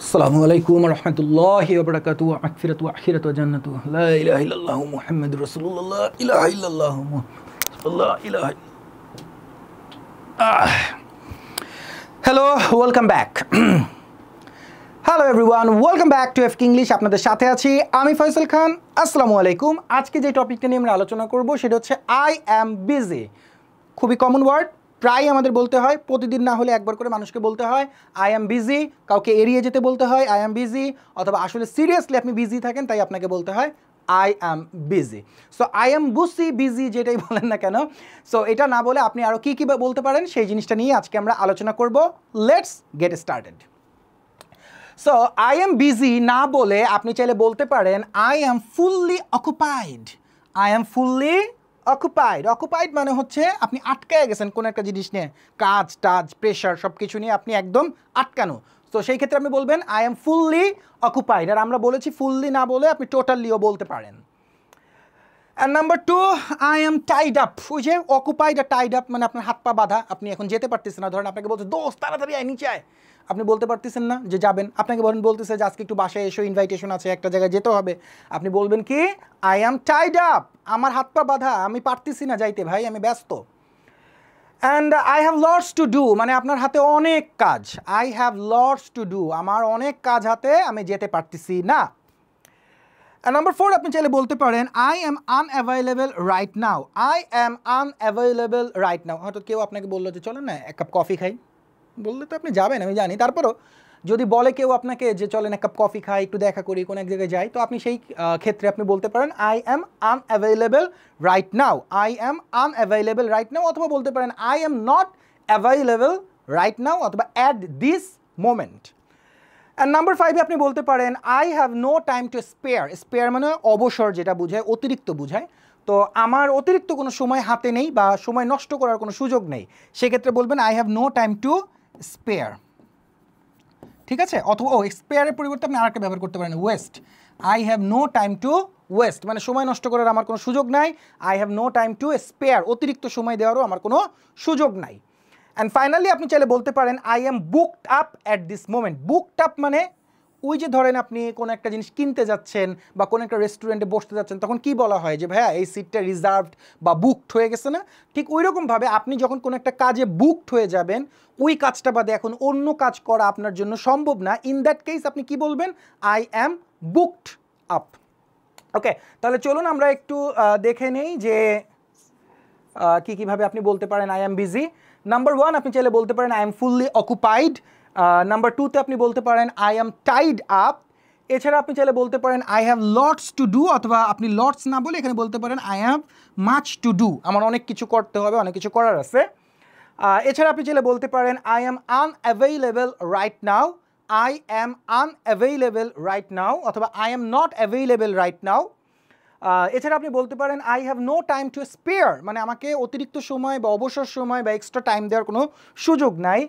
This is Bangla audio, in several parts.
আসসালামু আলাইকুম রহমতুল্লাহি ওয়া বারাকাতুহু মাগফিরাতু ওয়া আখিরাতু ওয়া জান্নাতু লা ইলাহা ইল্লাল্লাহু মুহাম্মাদুর রাসূলুল্লাহ ইলাহা ইল্লাল্লাহু মুহাম্মাদুর ইলাহা hello welcome back hello everyone welcome back to FK English. আপনাদের সাথে আছি আমি ফয়সাল খান। আসসালামু আলাইকুম। আজকে যে টপিকটা নিয়ে আমরা আলোচনা করব সেটা হচ্ছে আই অ্যাম বিজি। খুবই কমন ওয়ার্ড, প্রায় আমাদের বলতে হয়, প্রতিদিন না হলে একবার করে মানুষকে বলতে হয় আই অ্যাম বিজি। কাউকে এড়িয়ে যেতে বলতে হয় আই অ্যাম বিজি, অথবা আসলে সিরিয়াসলি আপনি বিজি থাকেন তাই আপনাকে বলতে হয় I am busy. So I am busy যেটাই বলেন না কেন, সো এটা না বলে আপনি আরও কী কী বলতে পারেন সেই জিনিসটা নিয়ে আজকে আমরা আলোচনা করব। Let's get started. So I am busy না বলে আপনি চাইলে বলতে পারেন I am fully occupied. I am fully occupied. Occupied মানে হচ্ছে আপনি আটকায় গেছেন কোনো একটা জিনিস নিয়ে, কাজ টাজ প্রেশার সব কিছু নিয়ে আপনি একদম আটকানো। তো সেই ক্ষেত্রে আপনি বলবেন আই অ্যাম ফুললি অকুপাইড। আর আমরা বলেছি ফুললি না বলে আপনি টোটালিও বলতে পারেন। And number two, I am tied up. ওই যে অকুপাইড আর টাইড আপ মানে আপনার হাত পা বাঁধা, আপনি এখন যেতে পারতেছেন না। ধরেন আপনাকে বলছে দোস্ত তাড়াতাড়ি আয় নিচে আয়, আপনি বলতে পারতেছেন না যে যাবেন। আপনাকে বলতেছে যে আজকে একটু বাসায় এসো, ইনভাইটেশন আছে, একটা জায়গায় যেতে হবে। আপনি বলবেন কি আই এম টাইড আপ, আমার হাত পা বাঁধা, আমি পারতেছি না যাইতে ভাই, আমি ব্যস্ত। And I have lots to do মানে আপনার হাতে অনেক কাজ। I have lots to do, আমার অনেক কাজ হাতে, আমি যেতে পারতেছি না। নাম্বার ফোর, আপনি চাইলে বলতে পারেন I am unavailable right now. I am unavailable right নাও। হয়তো কেউ আপনাকে বললো যে চলেন না এক কাপ কফি খাই, বললে তো আপনি যাবেন আমি জানি। তারপরও যদি বলে কেউ আপনাকে যে চলেন এক কাপ কফি খাই, একটু দেখা করি, কোনো এক জায়গায় যাই, তো আপনি সেই ক্ষেত্রে আপনি বলতে পারেন I am unavailable right now. I am unavailable right now, অথবা বলতে পারেন I am not available right now, অথবা at this moment. And number ফাইভে আপনি বলতে পারেন I have no time to spare. Spare মানে অবসর, যেটা বোঝায় অতিরিক্ত বোঝায়। তো আমার অতিরিক্ত কোনো সময় হাতে নেই বা সময় নষ্ট করার কোনো সুযোগ নেই, সেক্ষেত্রে বলবেন I have no time to spare. ঠিক আছে? অথবা স্পেয়ারের পরিবর্তে আপনি আরেকটা ব্যবহার করতে পারেন waste. I have no time to waste মানে সময় নষ্ট করার আমার কোনো সুযোগ নাই। I have no time to spare, অতিরিক্ত সময় দেওয়ারও আমার কোনো সুযোগ নাই। অ্যান্ড ফাইনালি আপনি চাইলে বলতে পারেন I M booked up at this moment. Booked up মানে ওই যে ধরেন আপনি কোনো একটা জিনিস কিনতে যাচ্ছেন বা কোনো একটা রেস্টুরেন্টে বসতে যাচ্ছেন, তখন কি বলা হয় যে ভাইয়া এই সিটটা রিজার্ভড বা বুকড হয়ে গেছে না? ঠিক ওই রকমভাবে আপনি যখন কোনো একটা কাজে বুকড হয়ে যাবেন, ওই কাজটা বাদে এখন অন্য কাজ করা আপনার জন্য সম্ভব না, ইন দ্যাট কেস আপনি কি বলবেন আই অ্যাম বুকড আপ। ওকে, তাহলে চলুন আমরা একটু দেখে নেই যে কীভাবে আপনি বলতে পারেন I am busy. Number one, আপনি চাইলে বলতে পারেন I M fully occupied. Number টুতে আপনি বলতে পারেন আই এম টাইড আপ। এছাড়া আপনি চাইলে বলতে পারেন I have lots to do, অথবা আপনি লটস না বলে এখানে বলতে পারেন I have much to do, আমার অনেক কিছু করতে হবে, অনেক কিছু করার আছে। এছাড়া আপনি চাইলে বলতে পারেন I am unavailable right now. I am unavailable right now, অথবা I am not available right now. এছাড়া আপনি বলতে পারেন I have no time to spare মানে আমাকে অতিরিক্ত সময় বা অবসর সময় বা এক্সট্রা টাইম দেওয়ার কোনো সুযোগ নাই।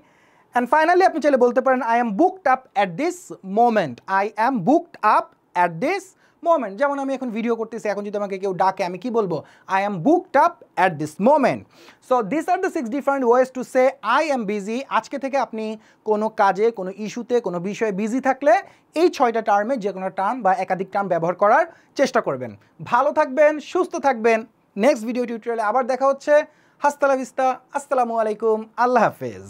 অ্যান্ড ফাইনালি আপনি চাইলে বলতে পারেন I M booked up at this moment. I am booked up at this moment. যেমন আমি এখন ভিডিও করতেছি, এখন যদি আমাকে কেউ ডাকে আমি কি বলবো I am booked up at this moment. So this are the 6 different ways to say I am busy. আজকে থেকে আপনি কোনো কাজে, কোনো ইস্যুতে, কোনো বিষয়ে বিজি থাকলে এই 6টা টার্মে যে কোনো টার্ম বা একাধিক টার্ম ব্যবহার করার চেষ্টা করবেন। ভালো থাকবেন, সুস্থ থাকবেন। নেক্সট ভিডিও টিউটোরিয়ালে আবার দেখা হচ্ছে। হাস্তা লা ভিস্তা, আসসালামু আলাইকুম, আল্লাহ হাফেজ।